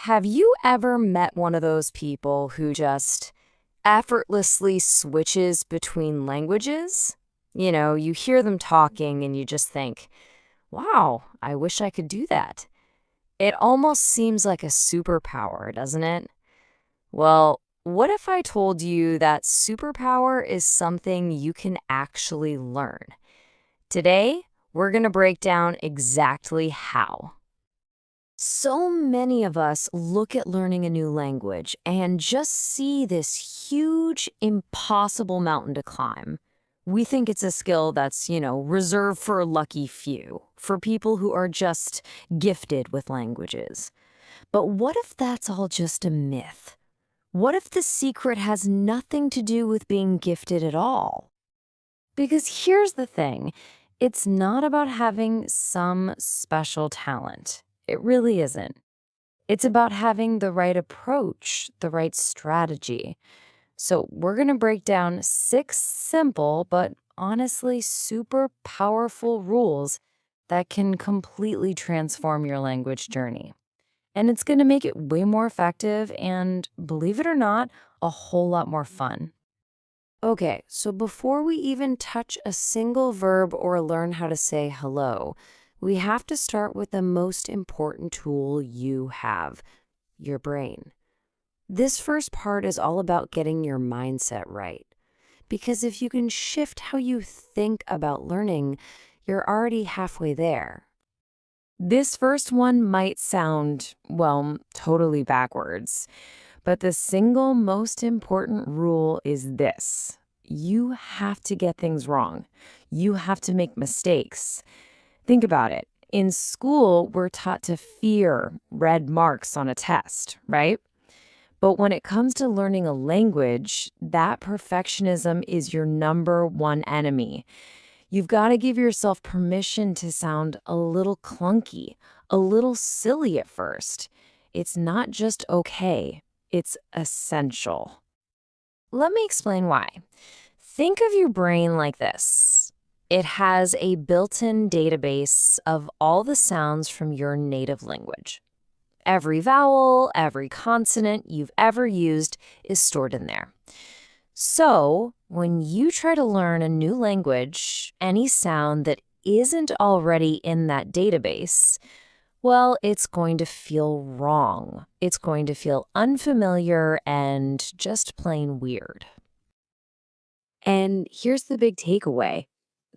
Have you ever met one of those people who just effortlessly switches between languages? You hear them talking and you just think, wow, I wish I could do that. It almost seems like a superpower, doesn't it? Well, what if I told you that superpower is something you can actually learn? Today, we're going to break down exactly how. So many of us look at learning a new language and just see this huge, impossible mountain to climb. We think it's a skill that's, reserved for a lucky few, for people who are just gifted with languages. But what if that's all just a myth? What if the secret has nothing to do with being gifted at all? Because here's the thing, it's not about having some special talent. It really isn't. It's about having the right approach, the right strategy. So we're going to break down 6 simple but honestly super powerful rules that can completely transform your language journey. And it's going to make it way more effective and, believe it or not, a whole lot more fun. Okay, so before we even touch a single verb or learn how to say hello, we have to start with the most important tool you have, your brain. This first part is all about getting your mindset right. Because if you can shift how you think about learning, you're already halfway there. This first one might sound, well, totally backwards, but the single most important rule is this. You have to get things wrong. You have to make mistakes. Think about it. In school, we're taught to fear red marks on a test, right? But when it comes to learning a language, that perfectionism is your number one enemy. You've got to give yourself permission to sound a little clunky, a little silly at first. It's not just okay, it's essential. Let me explain why. Think of your brain like this. It has a built-in database of all the sounds from your native language. Every vowel, every consonant you've ever used is stored in there. So, when you try to learn a new language, any sound that isn't already in that database, well, it's going to feel wrong. It's going to feel unfamiliar and just plain weird. And here's the big takeaway.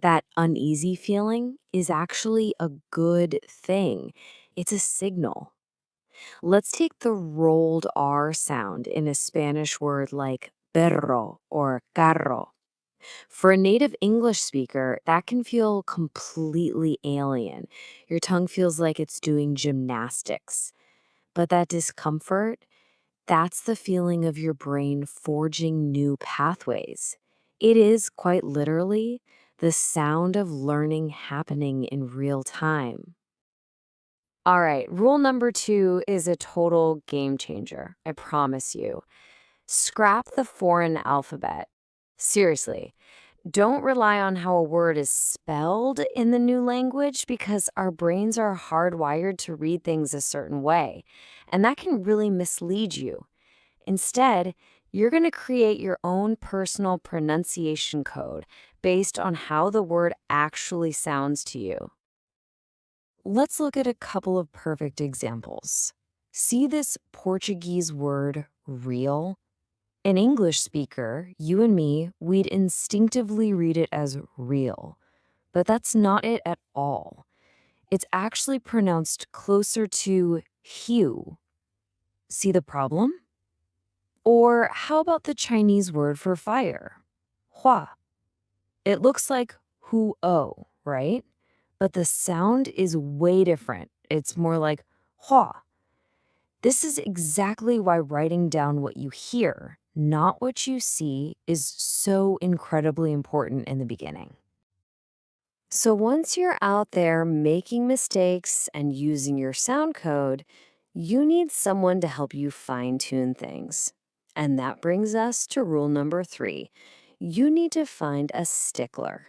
That uneasy feeling is actually a good thing. It's a signal. Let's take the rolled R sound in a Spanish word like perro or carro. For a native English speaker, that can feel completely alien. Your tongue feels like it's doing gymnastics. But that discomfort, that's the feeling of your brain forging new pathways. It is, quite literally, the sound of learning happening in real time. All right, rule number 2 is a total game changer, I promise you. Scrap the foreign alphabet. Seriously, don't rely on how a word is spelled in the new language because our brains are hardwired to read things a certain way, and that can really mislead you. Instead, you're going to create your own personal pronunciation code based on how the word actually sounds to you. Let's look at a couple of perfect examples. See this Portuguese word, real? An English speaker, you and me, we'd instinctively read it as real. But that's not it at all. It's actually pronounced closer to hue. See the problem? Or how about the Chinese word for fire? Hua. It looks like hu-o, right? But the sound is way different. It's more like hua. This is exactly why writing down what you hear, not what you see, is so incredibly important in the beginning. So once you're out there making mistakes and using your sound code, you need someone to help you fine-tune things. And that brings us to rule number 3. You need to find a stickler.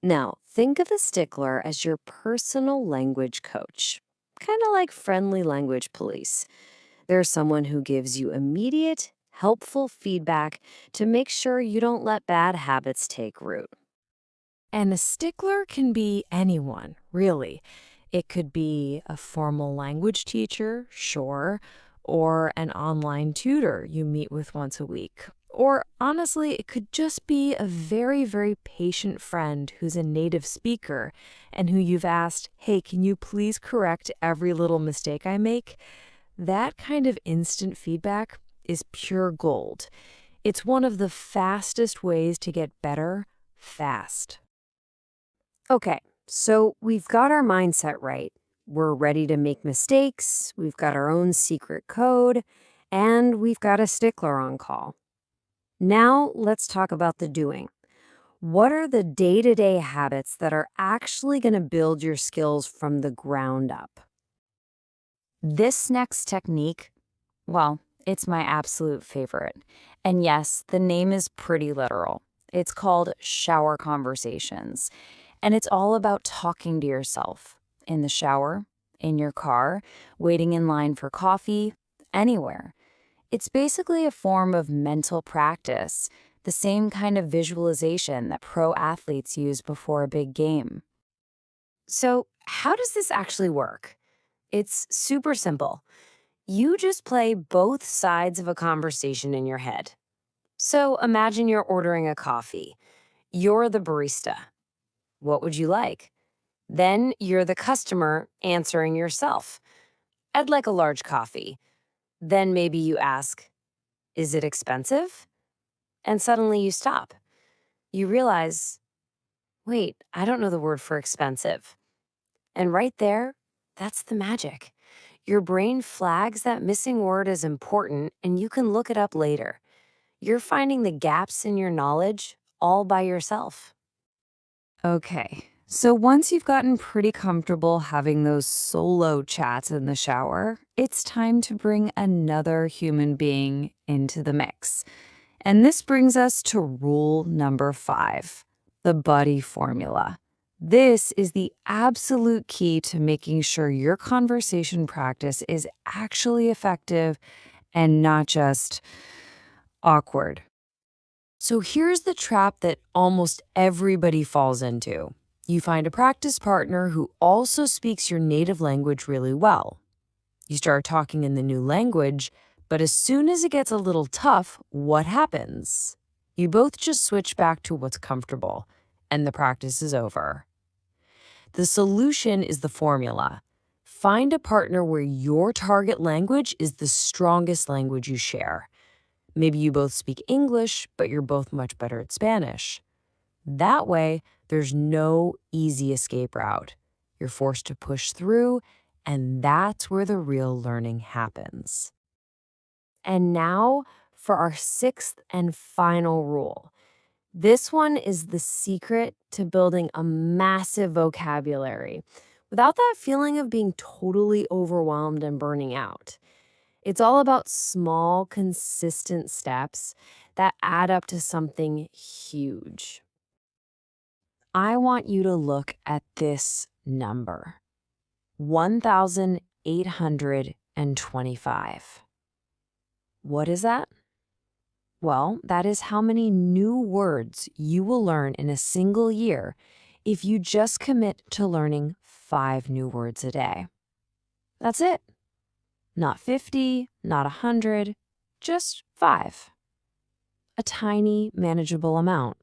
Now, think of a stickler as your personal language coach, kind of like friendly language police. They're someone who gives you immediate, helpful feedback to make sure you don't let bad habits take root. And a stickler can be anyone, really. It could be a formal language teacher, sure, or an online tutor you meet with once a week. Or honestly, it could just be a very, very patient friend who's a native speaker and who you've asked, hey, can you please correct every little mistake I make? That kind of instant feedback is pure gold. It's one of the fastest ways to get better fast. Okay, so we've got our mindset right. We're ready to make mistakes, we've got our own secret code, and we've got a stickler on call. Now let's talk about the doing. What are the day-to-day habits that are actually going to build your skills from the ground up? This next technique, well, it's my absolute favorite. And yes, the name is pretty literal. It's called shower conversations. And it's all about talking to yourself in the shower, in your car, waiting in line for coffee, anywhere. It's basically a form of mental practice, the same kind of visualization that pro athletes use before a big game. So, how does this actually work? It's super simple. You just play both sides of a conversation in your head. So, imagine you're ordering a coffee. You're the barista. What would you like? Then you're the customer answering yourself. I'd like a large coffee. Then maybe you ask, is it expensive? And suddenly you stop. You realize, wait, I don't know the word for expensive. And right there, that's the magic. Your brain flags that missing word as important and you can look it up later. You're finding the gaps in your knowledge all by yourself. Okay, so once you've gotten pretty comfortable having those solo chats in the shower, it's time to bring another human being into the mix. And this brings us to rule number 5, the buddy formula. This is the absolute key to making sure your conversation practice is actually effective and not just awkward. So here's the trap that almost everybody falls into. You find a practice partner who also speaks your native language really well. You start talking in the new language, but as soon as it gets a little tough, what happens? You both just switch back to what's comfortable, and the practice is over. The solution is the formula. Find a partner where your target language is the strongest language you share. Maybe you both speak English, but you're both much better at Spanish. That way, there's no easy escape route. You're forced to push through, and that's where the real learning happens. And now for our 6th and final rule. This one is the secret to building a massive vocabulary without that feeling of being totally overwhelmed and burning out. It's all about small, consistent steps that add up to something huge. I want you to look at this number, 1,825. What is that? Well, that is how many new words you will learn in a single year if you just commit to learning 5 new words a day. That's it. Not 50, not 100, just 5. A tiny, manageable amount.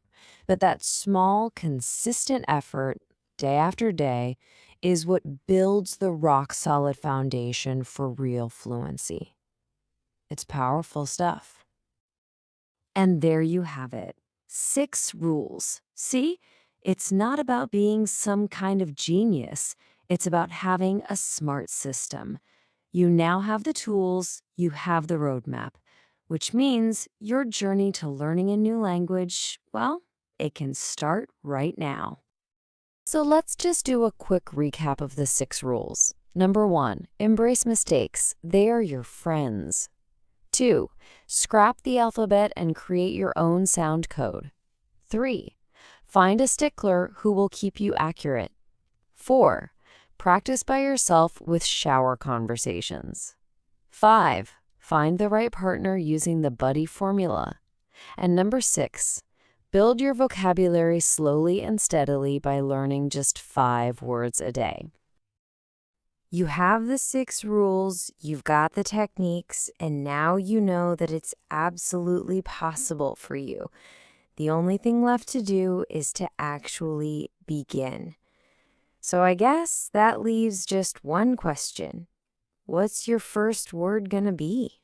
But that small, consistent effort, day after day, is what builds the rock-solid foundation for real fluency. It's powerful stuff. And there you have it. 6 rules. See? It's not about being some kind of genius. It's about having a smart system. You now have the tools, you have the roadmap, which means your journey to learning a new language, well, it can start right now. So let's just do a quick recap of the 6 rules. Number 1, embrace mistakes. They are your friends. 2, scrap the alphabet and create your own sound code. 3, find a stickler who will keep you accurate. 4, practice by yourself with shower conversations. 5. Find the right partner using the buddy formula. And number 6, build your vocabulary slowly and steadily by learning just 5 words a day. You have the 6 rules, you've got the techniques, and now you know that it's absolutely possible for you. The only thing left to do is to actually begin. So I guess that leaves just one question. What's your first word gonna be?